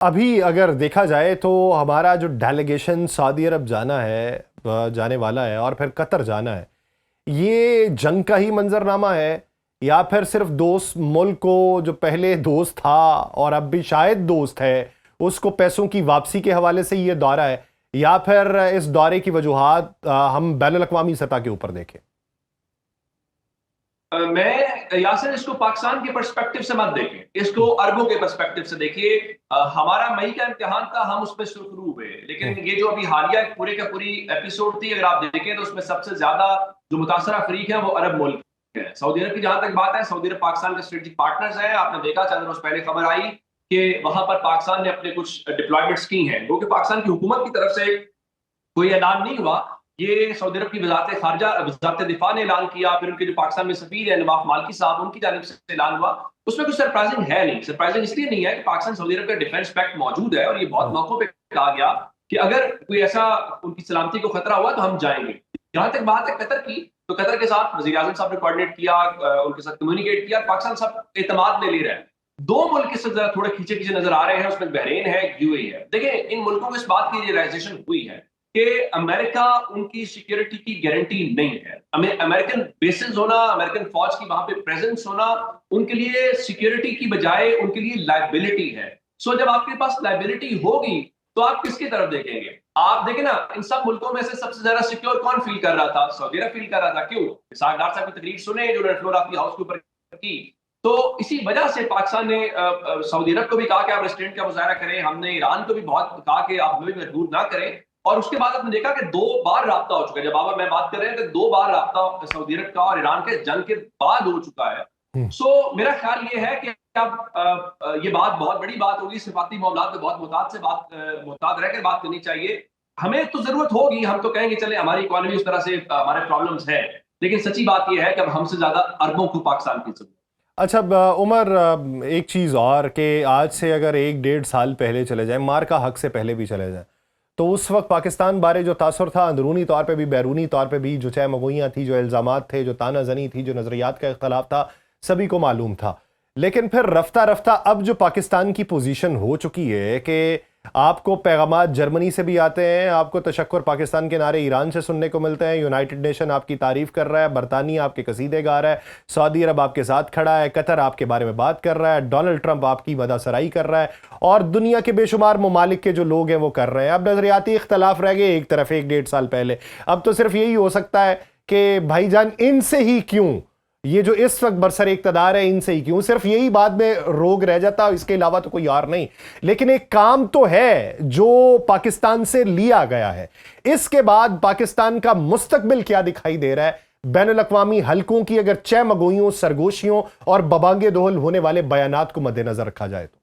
अभी अगर देखा जाए तो हमारा जो डेलीगेशन सऊदी अरब जाने वाला है और फिर कतर जाना है, ये जंग का ही मंजरनामा है या फिर सिर्फ दोस्त मुल्क को जो पहले दोस्त था और अब भी शायद दोस्त है उसको पैसों की वापसी के हवाले से ये दौरा है, या फिर इस दौरे की वजूहात हम बैनुल अक़वामी सतह के ऊपर देखें? मैं यासिर इसको पाकिस्तान के पर्सपेक्टिव से मत देखें, इसको अरबों के पर्सपेक्टिव से देखिए। हमारा मई का इम्तिहान था, हम उसमें सुरखरू हुए, लेकिन ये जो अभी हालिया पूरे का पूरी एपिसोड थी, अगर आप देखें तो उसमें सबसे ज्यादा जो मुतासरा फरीक है वो अरब मुल्क है। सऊदी अरब की जहां तक बात है, सऊदी अरब पाकिस्तान के स्ट्रेटेजिक पार्टनर्स है। आपने देखा चंद रोज पहले खबर आई कि वहां पर पाकिस्तान ने अपने कुछ डिप्लॉयमेंट्स की हैं, क्योंकि पाकिस्तान की हुकूमत की तरफ से कोई ऐलान नहीं हुआ। ये सऊदी अरब की वजारत खारजा, वजारत दिफा ने ऐलान किया, फिर उनके जो पाकिस्तान में सफीर है नवाफ मालकी साहब, उनकी जानिब से ऐलान हुआ। उसमें कुछ सरप्राइजिंग है नहीं। सरप्राइजिंग इसलिए नहीं है कि पाकिस्तान सऊदी अरब का डिफेंस पैक्ट मौजूद है और ये बहुत मौकों पे कहा गया कि अगर कोई ऐसा उनकी सलामती को खतरा हुआ तो हम जाएंगे। जहां तक बात है कतर की, तो कतर के साथ वज़ीर आज़म साहब ने कोऑर्डिनेट किया, उनके साथ कम्युनिकेट किया। पाकिस्तान सब एतमाद में ले रहा है। दो मुल्क इससे थोड़े खींचे खींचे नजर आ रहे हैं, उसमें बहरीन है, यूएई है। देखिए, इन मुल्कों को इस बात की रियलाइजेशन हुई है कि अमेरिका उनकी सिक्योरिटी की गारंटी नहीं है। अमेरिकन बेसिस होना, अमेरिकन फौज की वहां पे प्रेजेंस होना उनके लिए सिक्योरिटी की बजाय उनके लिए लायबिलिटी है। सो जब आपके पास लायबिलिटी होगी तो आप किसकी तरफ देखेंगे? आप देखें ना, इन सब मुल्कों में से सबसे ज्यादा सिक्योर कौन फील कर रहा था? सऊदी अरब फील कर रहा था। क्यों? इसहाक डार साहब की तकरीर सुने जो उन्होंने फ्लोर ऑफ द हाउस के ऊपर की। तो इसी वजह से पाकिस्तान ने सऊदी अरब को भी कहा कि आप रेस्टोरेंट का मुजाहरा करें। हमने ईरान को भी बहुत कहा कि आप हमें मजबूर ना करें। और उसके बाद आपने देखा कि दो बार राब्ता हो चुका है। जब आप मैं बात कर रहे हैं तो दो बार राब्ता सऊदी अरब का और ईरान के जंग के बाद हो चुका है। हम्म। सो मेरा ख्याल ये है कि अब ये बात बहुत बड़ी बात होगी। सिफाती मामलात में बहुत मुहतात रहकर बात करनी चाहिए। हमें तो जरूरत होगी, हम तो कहेंगे चले हमारी इकोनॉमी उस तरह से हमारे प्रॉब्लम्स है, लेकिन सच्ची बात यह है कि अब हमसे ज्यादा अरबों को पाकिस्तान की जरूरत। अच्छा उमर, एक चीज़ और कि आज से अगर एक डेढ़ साल पहले चले जाए, मार का हक से पहले भी चले जाए, तो उस वक्त पाकिस्तान बारे जो तासुर था अंदरूनी तौर पे भी बैरूनी तौर पे भी, जो चाहे मगोइयाँ थी, जो इल्ज़ामात थे, जो तानाजनी थी, जो नज़रियात का इख्तलाफ था, सभी को मालूम था। लेकिन फिर रफ्ता रफ्ता अब जो पाकिस्तान की पोजीशन हो चुकी है कि आपको पैगामात जर्मनी से भी आते हैं, आपको तशक्कुर पाकिस्तान के नारे ईरान से सुनने को मिलते हैं, यूनाइटेड नेशन आपकी तारीफ कर रहा है, बरतानिया आपके कसीदे गा रहा है, सऊदी अरब आपके साथ खड़ा है, कतर आपके बारे में बात कर रहा है, डोनाल्ड ट्रंप आपकी मदासराई कर रहा है, और दुनिया के बेशुमार ममालिक के जो लोग हैं वो कर रहे हैं। अब नजरियाती इख्तलाफ रह गए एक तरफ एक डेढ़ साल पहले। अब तो सिर्फ यही हो सकता है कि भाईजान इनसे ही क्यों, ये जो इस वक्त बरसर इक़्तिदार है इनसे ही क्यों, सिर्फ यही बात में रोग रह जाता है, इसके अलावा तो कोई और नहीं। लेकिन एक काम तो है जो पाकिस्तान से लिया गया है। इसके बाद पाकिस्तान का मुस्तकबिल क्या दिखाई दे रहा है बैनुल अक़वामी हलकों की, अगर चहमगोइयों, सरगोशियों और बबांगे दोहल होने वाले बयानात को मद्देनजर रखा जाए तो?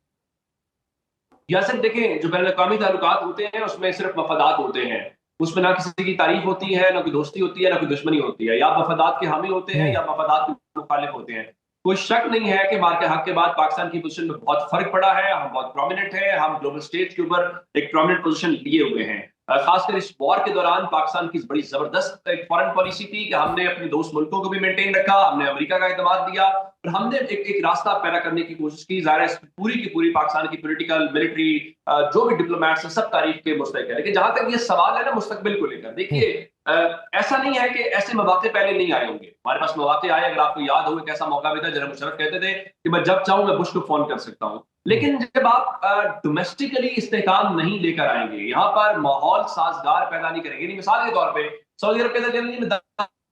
यासिर देखें, जो बैनुल अक़वामी ताल्लुकात होते हैं उसमें सिर्फ मफादात होते हैं। उसमें ना किसी की तारीफ होती है, ना कोई दोस्ती होती है, ना कोई दुश्मनी होती है। या मफादात के हामी होते हैं या मफादात के मुखालिफ होते हैं। कोई शक नहीं है कि मार के हक के बाद पाकिस्तान की पोजीशन में बहुत फर्क पड़ा है। हम बहुत प्रोमिनेंट है, हम ग्लोबल स्टेज के ऊपर एक प्रोमिनेंट पोजीशन लिए हुए हैं। खासकर इस वॉर के दौरान पाकिस्तान की बड़ी जबरदस्त एक फॉरेन पॉलिसी थी कि हमने अपने दोस्त मुल्कों को भी मेंटेन रखा, हमने अमेरिका का एतमाद दिया और हमने एक रास्ता पैदा करने की कोशिश की। ज़ाहिर है पूरी की पूरी पाकिस्तान की पॉलिटिकल, मिलिट्री, जो भी डिप्लोमेट्स हैं सब तारीफ के मुस्तहिक है। लेकिन जहां तक ये सवाल है ना मुस्तकबिल को लेकर, देखिए ऐसा नहीं है कि ऐसे मौके पहले नहीं आए होंगे। हमारे पास मौके आए, अगर आपको याद हो एक ऐसा मौका भी था जनाब मुशर्रफ कहते थे कि मैं जब चाहूं मैं बुश को फोन कर सकता हूं। लेकिन जब आप डोमेस्टिकली इस्तेहकाम नहीं लेकर आएंगे, यहाँ पर माहौल साजगार पैदा नहीं करेंगे। मिसाल के तौर पर सऊदी अरब कहता है मैं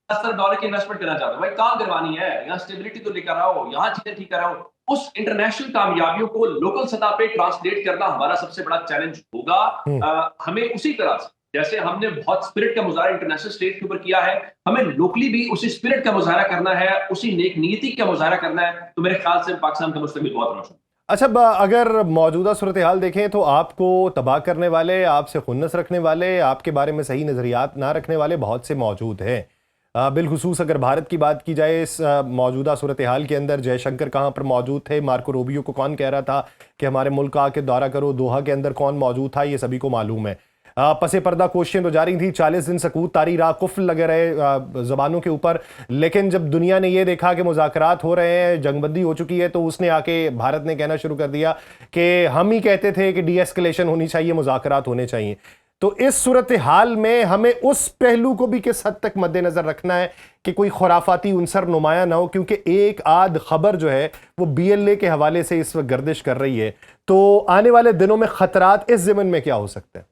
$10 की इन्वेस्टमेंट करना चाहता हूँ। भाई कहाँ करवानी है? यहाँ स्टेबिलिटी तो लेकर आओ, यहाँ चीजें ठीक कराओ। उस इंटरनेशनल कामयाबियों को लोकल सतह पे ट्रांसलेट करना हमारा सबसे बड़ा चैलेंज होगा। हमें उसी तरह से जैसे हमने बहुत स्पिरिट का मुजाहरा इंटरनेशनल स्टेज के ऊपर किया है, हमें लोकली भी उसी स्पिरिट का मुजाहरा करना है, उसी नेक नीति का मुजाहरा करना है। तो मेरे ख्याल से पाकिस्तान का मुस्तकबिल बहुत रोशन। अच्छा, अगर मौजूदा सूरत हाल देखें तो आपको तबाह करने वाले, आपसे खुन्नस रखने वाले, आपके बारे में सही नज़रियात ना रखने वाले बहुत से मौजूद हैं। बिलखुसूस अगर भारत की बात की जाए, इस मौजूदा सूरत हाल के अंदर जयशंकर कहाँ पर मौजूद थे, मार्को रूबियो को कौन कह रहा था कि हमारे मुल्क आके दौरा करो, दोहा के अंदर कौन मौजूद था, ये सभी को मालूम है। पसे पर्दा कोशिशें तो जारी थी, 40 दिन सकूत तारी रहा, कुफ्र लगे रहे जबानों के ऊपर, लेकिन जब दुनिया ने ये देखा कि मुज़ाकरात हो रहे हैं, जंगबंदी हो चुकी है, तो उसने आके भारत ने कहना शुरू कर दिया कि हम ही कहते थे कि डी एस्केलेशन होनी चाहिए, मुज़ाकरात होने चाहिए। तो इस सूरत हाल में हमें उस पहलू को भी किस हद तक मद्देनजर रखना है कि कोई खुराफाती उनसर नुमाया ना हो, क्योंकि एक आध खबर जो है वो BLA के हवाले से इस वक्त गर्दिश कर रही है। तो आने वाले दिनों में खतरात इस ज़मन में क्या हो सकते हैं?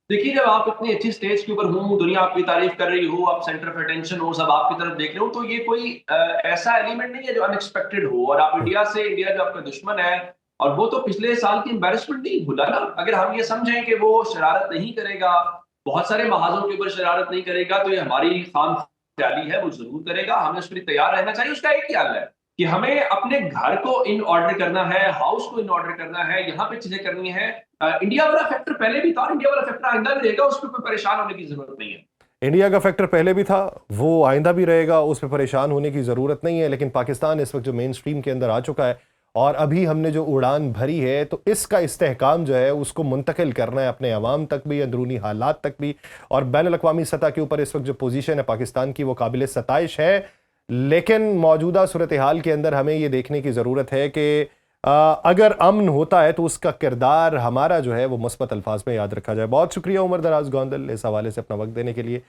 देखिए, जब आप इतनी अच्छी स्टेज के ऊपर हो, दुनिया आपकी तारीफ कर रही हो, आप सेंटर ऑफ अटेंशन हो, सब आपकी तरफ देख रहे हो, तो ये कोई ऐसा एलिमेंट नहीं है जो अनएक्सपेक्टेड हो। और आप इंडिया जो आपका दुश्मन है, और वो तो पिछले साल की एम्बेरसमेंट नहीं भूला ना। अगर हम ये समझें कि वो शरारत नहीं करेगा, बहुत सारे महाजों के ऊपर शरारत नहीं करेगा, तो ये हमारी खाम ख्याली है, वो जरूर करेगा। हमें उसके लिए तैयार रहना चाहिए। उसका एक ही हल है कि हमें अपने घर को इन ऑर्डर करना है, हाउस को इन ऑर्डर करना है, यहाँ पे चीजें करनी है। इंडिया वाला फैक्टर पहले भी था, इंडिया वाला फैक्टर आइंदा भी रहेगा, उस पर कोई परेशान होने की जरूरत नहीं है। इंडिया का फैक्टर पहले भी था, वो आइंदा भी रहेगा, उस पर परेशान होने की ज़रूरत नहीं है। लेकिन पाकिस्तान इस वक्त जो मेन स्ट्रीम के अंदर आ चुका है और अभी हमने जो उड़ान भरी है, तो इसका इस्तेहकाम जो है उसको मुंतकिल करना है अपने अवाम तक भी, अंदरूनी हालात तक भी। और बैनुल अक़वामी सतह के ऊपर इस वक्त जो पोजीशन है पाकिस्तान की, वो काबिल सताइश है। लेकिन मौजूदा सूरत हाल के अंदर हमें ये देखने की ज़रूरत है कि अगर अमन होता है तो उसका किरदार हमारा जो है वो मुस्बत अल्फाज में याद रखा जाए। बहुत शुक्रिया उमर दराज गोंदल इस हवाले से अपना वक्त देने के लिए।